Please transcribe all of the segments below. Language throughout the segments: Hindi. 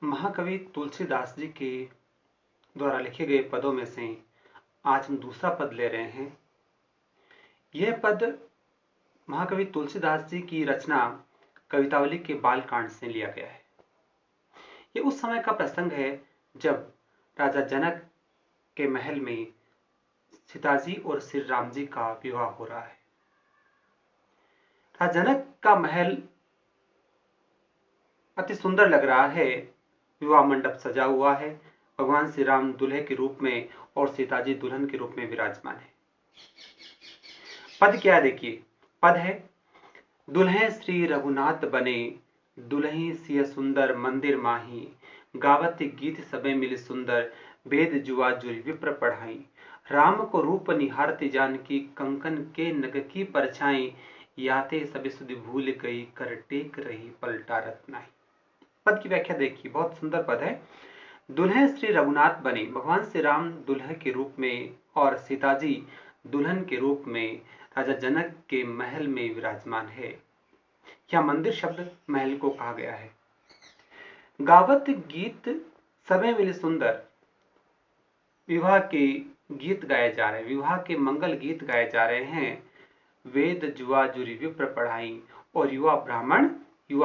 महाकवि तुलसीदास जी के द्वारा लिखे गए पदों में से आज हम दूसरा पद ले रहे हैं। यह पद महाकवि तुलसीदास जी की रचना कवितावली के बालकांड से लिया गया है। यह उस समय का प्रसंग है जब राजा जनक के महल में सीताजी और श्री राम जी का विवाह हो रहा है। राजा जनक का महल अति सुंदर लग रहा है। विवाह मंडप सजा हुआ है। भगवान श्री राम दूल्हे के रूप में और सीताजी दुल्हन के रूप में विराजमान है। पद क्या है देखिए। पद है, दुल्हे श्री रघुनाथ बने, दुल्ही सिय सुंदर मंदिर माही, गावत गीत सबे मिल सुंदर, वेद जुआ जुरि विप्र पढ़ाई, राम को रूप निहारती जानकी, कंकन के नग की परछाई, याते सभी सुधि भूल गई, कर टेक रही पलटारत नाही। पद की व्याख्या देखिए, बहुत सुंदर पद है। दुल्हे श्री रघुनाथ बने, भगवान श्री राम दुल्हे के रूप में और सीताजी दुल्हन के रूप में राजा जनक के महल में विराजमान है। यह मंदिर शब्द महल को कहा गया है। गावत गीत सबे मिले सुंदर, विवाह के गीत गाए जा रहे हैं, विवाह के मंगल गीत गाए जा रहे हैं। वेद जुआ जुरि विप्र पढ़ाई, और युवा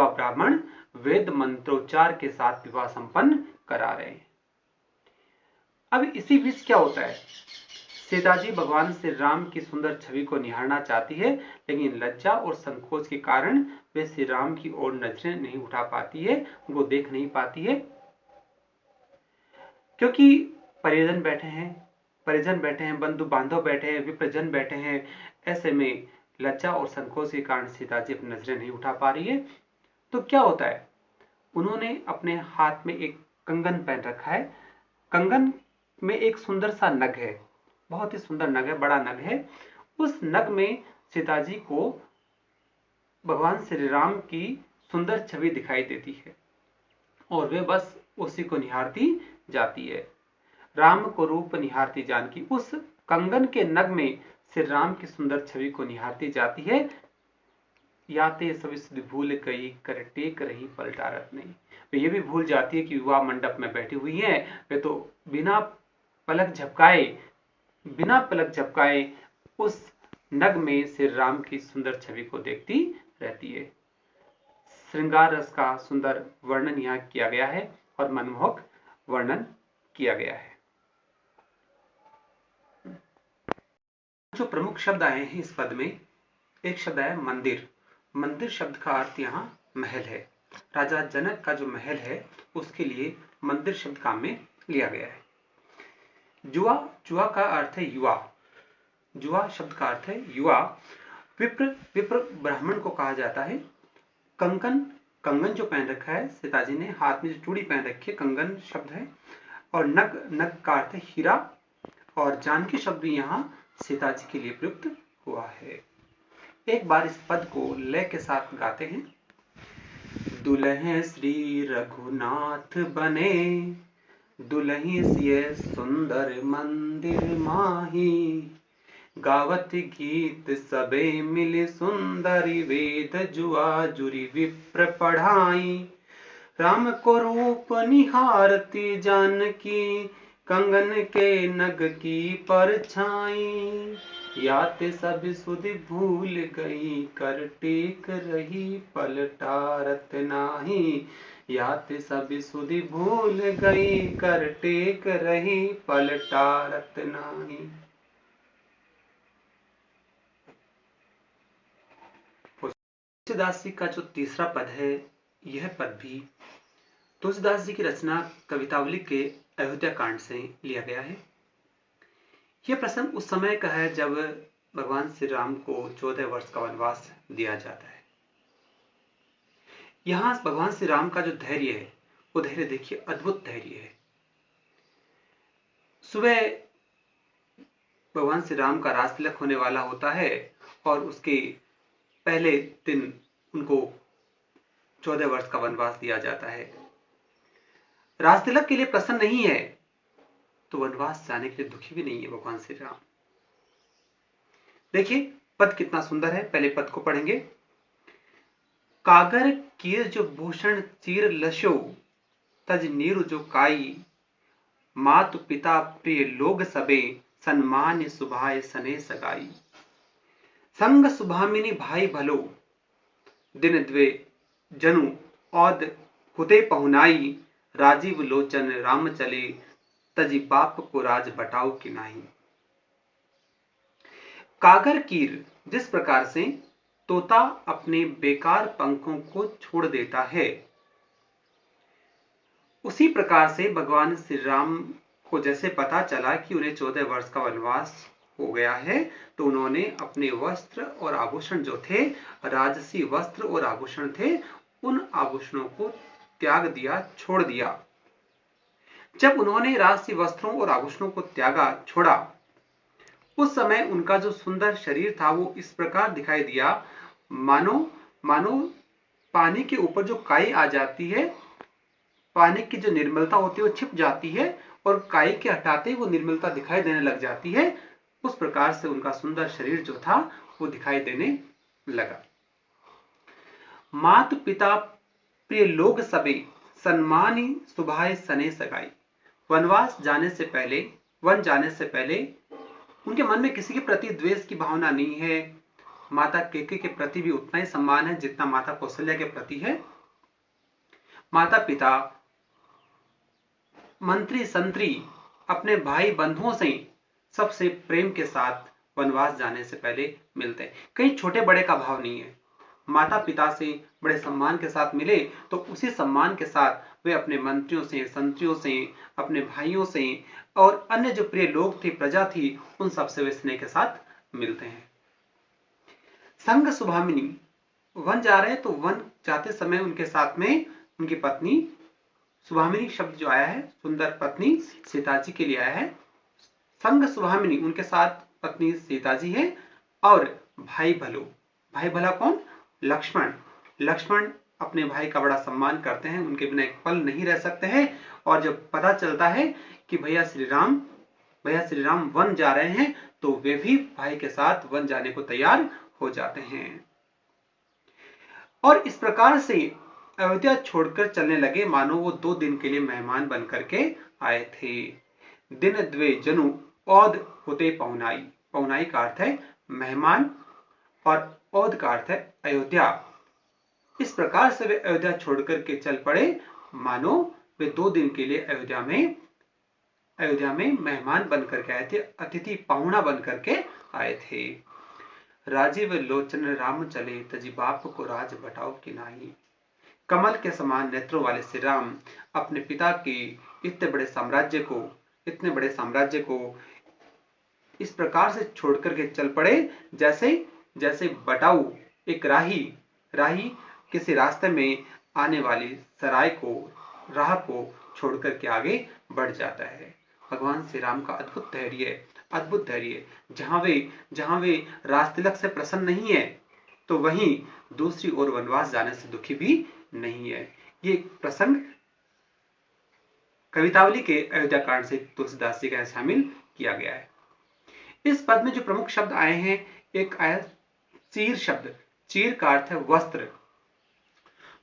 ब्राह्मण वेद मंत्रोच्चार के साथ विवाह संपन्न करा रहे हैं। अब इसी बीच क्या होता है, सीताजी भगवान श्री राम की सुंदर छवि को निहारना चाहती है, लेकिन लज्जा और संकोच के कारण वे श्री राम की ओर नजरें नहीं उठा पाती है, उनको देख नहीं पाती है, क्योंकि परिजन बैठे हैं, बंधु बांधव बैठे हैं, विप्रजन बैठे हैं। ऐसे में लज्जा और संकोच के कारण सीताजी अपनी नजरें नहीं उठा पा रही है। तो क्या होता है, उन्होंने अपने हाथ में एक कंगन पहन रखा है। कंगन में एक सुंदर सा नग है, बहुत ही सुंदर नग है, बड़ा नग है। उस नग में सीताजी को भगवान श्री राम की सुंदर छवि दिखाई देती है और वे बस उसी को निहारती जाती है। राम को रूप निहारती जानकी, उस कंगन के नग में श्री राम की सुंदर छवि को निहारती जाती है। याते सभी सुधि भूल गई, कर टेक रही पलटारत नहीं। वे ये भी भूल जाती है कि विवाह मंडप में बैठी हुई है। वे तो बिना पलक झपकाए उस नग में श्री राम की सुंदर छवि को देखती रहती है। श्रृंगार रस का सुंदर वर्णन यहाँ किया गया है और मनमोहक वर्णन किया गया है। जो प्रमुख शब्द आए हैं इस पद में, एक शब्द है मंदिर। मंदिर शब्द का अर्थ यहाँ महल है। राजा जनक का जो महल है उसके लिए मंदिर शब्द काम में लिया गया है। जुआ का अर्थ है युवा। जुआ शब्द का अर्थ है युवा। विप्र ब्राह्मण को कहा जाता है। कंगन जो पहन रखा है सीताजी ने, हाथ में जो चूड़ी पहन रखी है, कंगन शब्द है। और नग का अर्थ है हीरा। और जानकी शब्द भी यहाँ सीताजी के लिए प्रयुक्त हुआ है। एक बार इस पद को लय के साथ गाते हैं। दुल्हे श्री रघुनाथ बने, दुल्ही सिय सुंदर मंदिर माही, गावत गीत सबे मिले सुंदरी, वेद जुआ जुरि विप्र पढ़ाई, राम को रूप निहारती जानकी, कंगन के नग की परछाई, याते सब सुधि भूल गई, कर टेक रही पलटारत नाही, याते सब सुधि भूल गई, कर टेक रही पलटारत नाही। तुलसीदास जी का जो तीसरा पद है, यह पद भी तुलसीदास जी की रचना कवितावली के अयोध्या कांड से लिया गया है। यह प्रसंग उस समय का है जब भगवान श्री राम को 14 वर्ष का वनवास दिया जाता है। यहां भगवान श्री राम का जो धैर्य है, वो धैर्य देखिए, अद्भुत धैर्य है। सुबह भगवान श्री राम का रास तिलक होने वाला होता है और उसके पहले दिन उनको 14 वर्ष का वनवास दिया जाता है। रास तिलक के लिए प्रसन्न नहीं है तो वनवास जाने के लिए दुखी भी नहीं है भगवान श्री राम। देखिए पद कितना सुंदर है, पहले पद को पढ़ेंगे। कागर कीर जो भूषण चीर लशो, तज नीरु जो काई, मातु पिता प्रिय लोग सबे, सन्मान सुभाय सने सगाई। संग सुभामिनी भाई भलो, दिन द्वे जनु औद हुते पहुनाई, राजीव लोचन राम चले, तजी बाप को राज बटाओ कि नाही। कागर कीर, जिस प्रकार से तोता अपने बेकार पंखों को छोड़ देता है, उसी प्रकार से भगवान श्री राम को जैसे पता चला कि उन्हें 14 वर्ष का वनवास हो गया है, तो उन्होंने अपने वस्त्र और आभूषण जो थे, राजसी वस्त्र और आभूषण थे, उन आभूषणों को त्याग दिया, छोड़ दिया। जब उन्होंने राजसी वस्त्रों और आभूषणों को त्यागा, छोड़ा, उस समय उनका जो सुंदर शरीर था वो इस प्रकार दिखाई दिया, मानो पानी के ऊपर जो काई आ जाती है, पानी की जो निर्मलता होती है वो छिप जाती है और काई के हटाते ही वो निर्मलता दिखाई देने लग जाती है। उस प्रकार से उनका सुंदर शरीर जो था वो दिखाई देने लगा। मातु पिता प्रिय लोग सबे, सन्मानी सुभाय सने सगाई। वनवास जाने से पहले, वन जाने से पहले उनके मन में किसी के प्रति द्वेष की भावना नहीं है। माता कैकेयी के प्रति भी उतना ही सम्मान है जितना माता कौशल्या के प्रति है। माता पिता, मंत्री संतरी, अपने भाई बंधुओं से सबसे प्रेम के साथ वनवास जाने से पहले मिलते हैं। कहीं छोटे बड़े का भाव नहीं है। माता पिता से बड़े सम्मान के साथ मिले तो उसी सम्मान के साथ वे अपने मंत्रियों से, संतरियों से, अपने भाइयों से और अन्य जो प्रिय लोग थे, प्रजा थी, उन सबसे वे स्नेह के साथ मिलते हैं। संग सुभामिनी, वन जा रहे हैं तो वन जाते समय उनके साथ में उनकी पत्नी, सुभामिनी शब्द जो आया है सुंदर पत्नी सीता जी के लिए आया है। संग सुभामिनी, उनके साथ पत्नी सीता जी है और भाई भलो। भाई भला कौन? लक्ष्मण। लक्ष्मण अपने भाई का बड़ा सम्मान करते हैं, उनके बिना एक पल नहीं रह सकते हैं। और जब पता चलता है कि भैया श्री राम वन जा रहे हैं तो वे भी भाई के साथ वन जाने को तैयार हो जाते हैं। और इस प्रकार से अयोध्या छोड़कर चलने लगे मानो वो 2 दिन के लिए मेहमान बनकर के आए थे। दिन द्वे जनु औद होते पहुनाई। पहुनाई का अर्थ है मेहमान और औद का अर्थ है अयोध्या। इस प्रकार से वे अयोध्या छोड़कर के चल पड़े मानो वे 2 दिन के लिए अयोध्या में मेहमान बनकर के आए थे, अतिथि पाहुणा बनकर के आए थे। राजीव लोचन राम चले, तजी बाप को राज बटाओ कि नाही। कमल के समान नेत्रों वाले श्री राम अपने पिता के इतने बड़े साम्राज्य को इस प्रकार से छोड़कर के चल पड़े जैसे बटाऊ एक राही किसी रास्ते में आने वाली राह को छोड़कर के आगे बढ़ जाता है। भगवान श्री राम का अद्भुत धैर्य। जहां वे राजतिलक से प्रसन्न नहीं है तो वहीं दूसरी ओर वनवास जाने से दुखी भी नहीं है। ये प्रसंग कवितावली के अयोध्या कांड से तुलसीदास जी का शामिल किया गया है। इस पद में जो प्रमुख शब्द आए हैं, एक आया चीर शब्द। चीर का अर्थ है वस्त्र।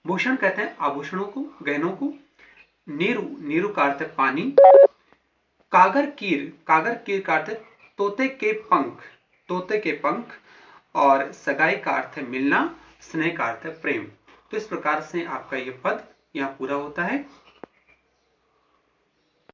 भूषण कहते हैं आभूषणों को, गहनों को। नीरु का अर्थ है पानी। कागर कीर का अर्थ है तोते के पंख। और सगाई का अर्थ है मिलना, स्नेह का अर्थ है प्रेम। तो इस प्रकार से आपका यह पद यहाँ पूरा होता है।